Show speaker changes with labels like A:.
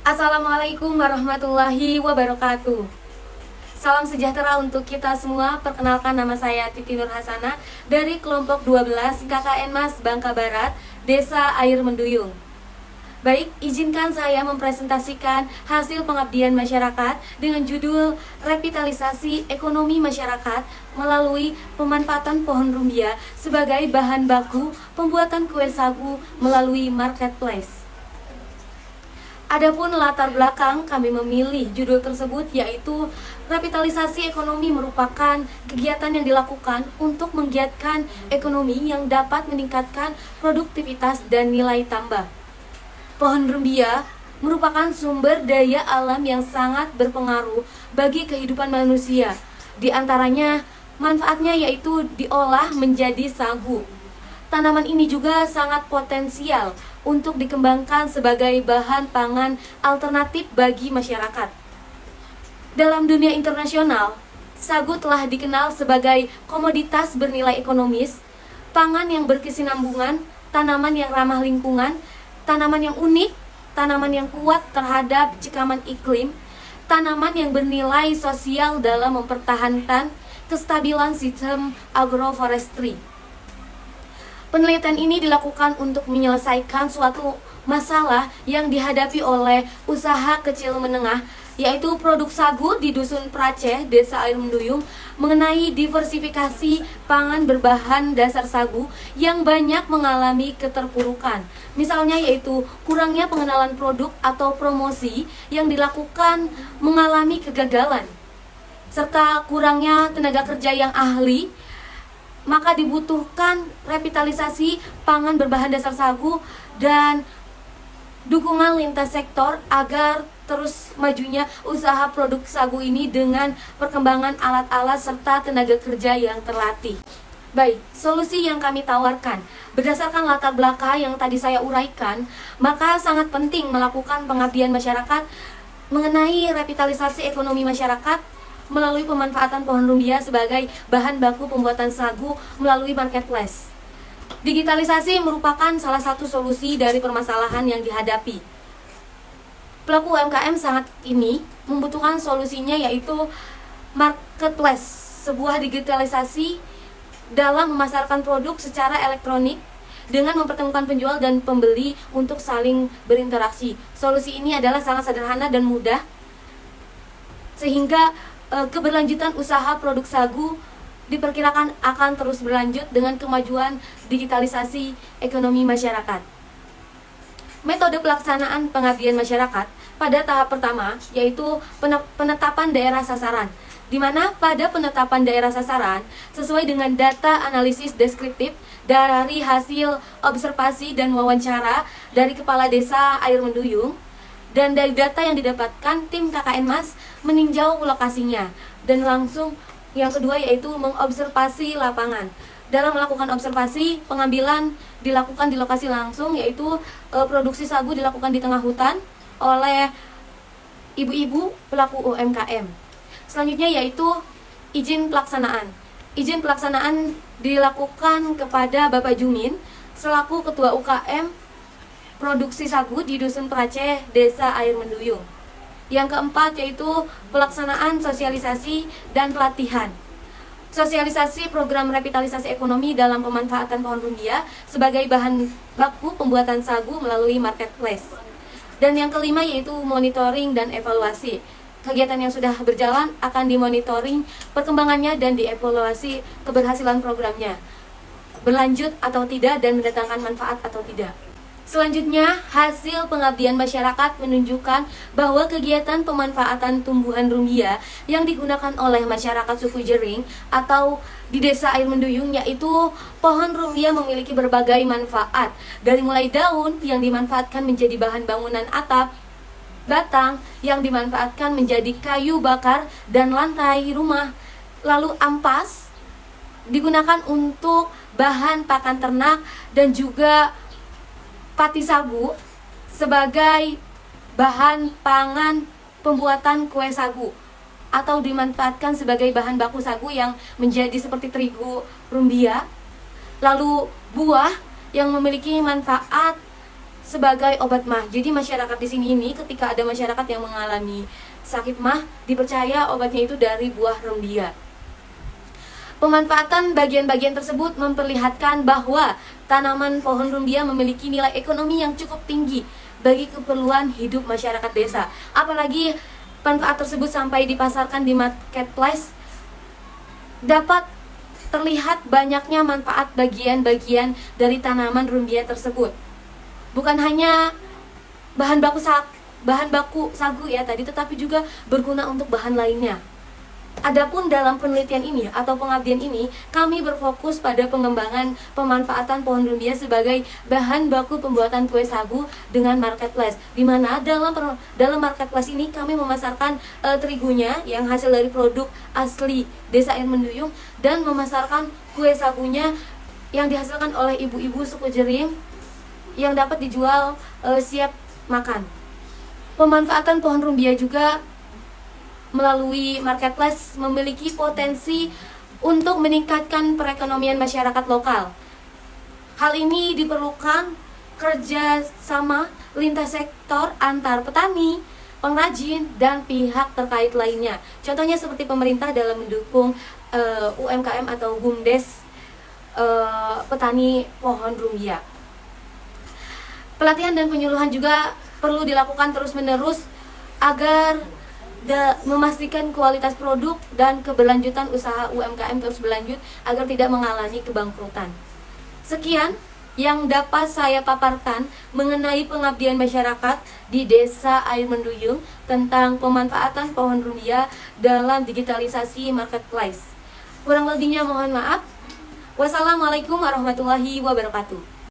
A: Assalamualaikum warahmatullahi wabarakatuh. Salam sejahtera untuk kita semua. Perkenalkan, nama saya Titi Nur Hasanah dari kelompok 12 KKN Mas Bangka Barat, Desa Air Menduyung. Baik, izinkan saya mempresentasikan hasil pengabdian masyarakat dengan judul Revitalisasi Ekonomi Masyarakat melalui pemanfaatan pohon rumbia sebagai bahan baku pembuatan kue sagu melalui marketplace. Adapun latar belakang kami memilih judul tersebut, yaitu revitalisasi ekonomi merupakan kegiatan yang dilakukan untuk menggiatkan ekonomi yang dapat meningkatkan produktivitas dan nilai tambah. Pohon rumbia merupakan sumber daya alam yang sangat berpengaruh bagi kehidupan manusia. Di antaranya manfaatnya yaitu diolah menjadi sagu. Tanaman ini juga sangat potensial untuk dikembangkan sebagai bahan pangan alternatif bagi masyarakat. Dalam dunia internasional, sagu telah dikenal sebagai komoditas bernilai ekonomis, pangan yang berkesinambungan, tanaman yang ramah lingkungan, tanaman yang unik, tanaman yang kuat terhadap cekaman iklim, tanaman yang bernilai sosial dalam mempertahankan kestabilan sistem agroforestry. Penelitian ini dilakukan untuk menyelesaikan suatu masalah yang dihadapi oleh usaha kecil menengah, yaitu produk sagu di Dusun Praceh, Desa Air Menduyung, mengenai diversifikasi pangan berbahan dasar sagu yang banyak mengalami keterpurukan. Misalnya yaitu kurangnya pengenalan produk atau promosi yang dilakukan mengalami kegagalan, serta kurangnya tenaga kerja yang ahli. Maka dibutuhkan revitalisasi pangan berbahan dasar sagu dan dukungan lintas sektor agar terus majunya usaha produk sagu ini dengan perkembangan alat-alat serta tenaga kerja yang terlatih. Baik, solusi yang kami tawarkan berdasarkan latar belakang yang tadi saya uraikan, maka sangat penting melakukan pengabdian masyarakat mengenai revitalisasi ekonomi masyarakat melalui pemanfaatan pohon rumbia sebagai bahan baku pembuatan sagu melalui marketplace. Digitalisasi merupakan salah satu solusi dari permasalahan yang dihadapi. Pelaku UMKM saat ini membutuhkan solusinya, yaitu marketplace, sebuah digitalisasi dalam memasarkan produk secara elektronik dengan mempertemukan penjual dan pembeli untuk saling berinteraksi. Solusi ini adalah sangat sederhana dan mudah, sehingga keberlanjutan usaha produk sagu diperkirakan akan terus berlanjut dengan kemajuan digitalisasi ekonomi masyarakat. Metode pelaksanaan pengabdian masyarakat pada tahap pertama yaitu penetapan daerah sasaran, di mana pada penetapan daerah sasaran sesuai dengan data analisis deskriptif dari hasil observasi dan wawancara dari Kepala Desa Air Menduyung. Dan dari data yang didapatkan, tim KKN Mas meninjau lokasinya. Dan langsung yang kedua yaitu mengobservasi lapangan. Dalam melakukan observasi, pengambilan dilakukan di lokasi langsung, yaitu produksi sagu dilakukan di tengah hutan oleh ibu-ibu pelaku UMKM. Selanjutnya yaitu izin pelaksanaan. Izin pelaksanaan dilakukan kepada Bapak Jumin selaku Ketua UKM Produksi Sagu di Dusun Praceh, Desa Air Menduyung. Yang keempat yaitu pelaksanaan sosialisasi dan pelatihan. Sosialisasi program revitalisasi ekonomi dalam pemanfaatan pohon rumbia sebagai bahan baku pembuatan sagu melalui marketplace. Dan yang kelima yaitu monitoring dan evaluasi. Kegiatan yang sudah berjalan akan dimonitoring perkembangannya dan dievaluasi keberhasilan programnya, berlanjut atau tidak dan mendatangkan manfaat atau tidak. Selanjutnya, hasil pengabdian masyarakat menunjukkan bahwa kegiatan pemanfaatan tumbuhan rumbia yang digunakan oleh masyarakat suku Jering atau di Desa Air Menduyung, yaitu pohon rumbia memiliki berbagai manfaat, dari mulai daun yang dimanfaatkan menjadi bahan bangunan atap, batang yang dimanfaatkan menjadi kayu bakar dan lantai rumah, lalu ampas digunakan untuk bahan pakan ternak, dan juga pati sagu sebagai bahan pangan pembuatan kue sagu atau dimanfaatkan sebagai bahan baku sagu yang menjadi seperti terigu rumbia. Lalu buah yang memiliki manfaat sebagai obat mah. Jadi masyarakat di sini ini ketika ada masyarakat yang mengalami sakit mah, dipercaya obatnya itu dari buah rumbia. Pemanfaatan bagian-bagian tersebut memperlihatkan bahwa tanaman pohon rumbia memiliki nilai ekonomi yang cukup tinggi bagi keperluan hidup masyarakat desa. Apalagi manfaat tersebut sampai dipasarkan di marketplace, dapat terlihat banyaknya manfaat bagian-bagian dari tanaman rumbia tersebut. Bukan hanya bahan baku sagu ya tadi, tetapi juga berguna untuk bahan lainnya. Adapun dalam penelitian ini atau pengabdian ini, kami berfokus pada pengembangan pemanfaatan pohon rumbia sebagai bahan baku pembuatan kue sagu dengan marketplace. Di mana dalam marketplace ini kami memasarkan terigunya yang hasil dari produk asli Desa Air Menduyung, dan memasarkan kue sagunya yang dihasilkan oleh ibu-ibu suku Jering yang dapat dijual siap makan. Pemanfaatan pohon rumbia juga melalui marketplace memiliki potensi untuk meningkatkan perekonomian masyarakat lokal. Hal ini diperlukan kerjasama lintas sektor antar petani, pengrajin, dan pihak terkait lainnya. Contohnya seperti pemerintah dalam mendukung UMKM atau BUMDes petani pohon rumbia. Pelatihan dan penyuluhan juga perlu dilakukan terus-menerus agar memastikan kualitas produk dan keberlanjutan usaha UMKM terus berlanjut agar tidak mengalami kebangkrutan. Sekian yang dapat saya paparkan mengenai pengabdian masyarakat di Desa Air Menduyung tentang pemanfaatan pohon rumbia dalam digitalisasi marketplace. Kurang lebihnya mohon maaf. Wassalamualaikum warahmatullahi wabarakatuh.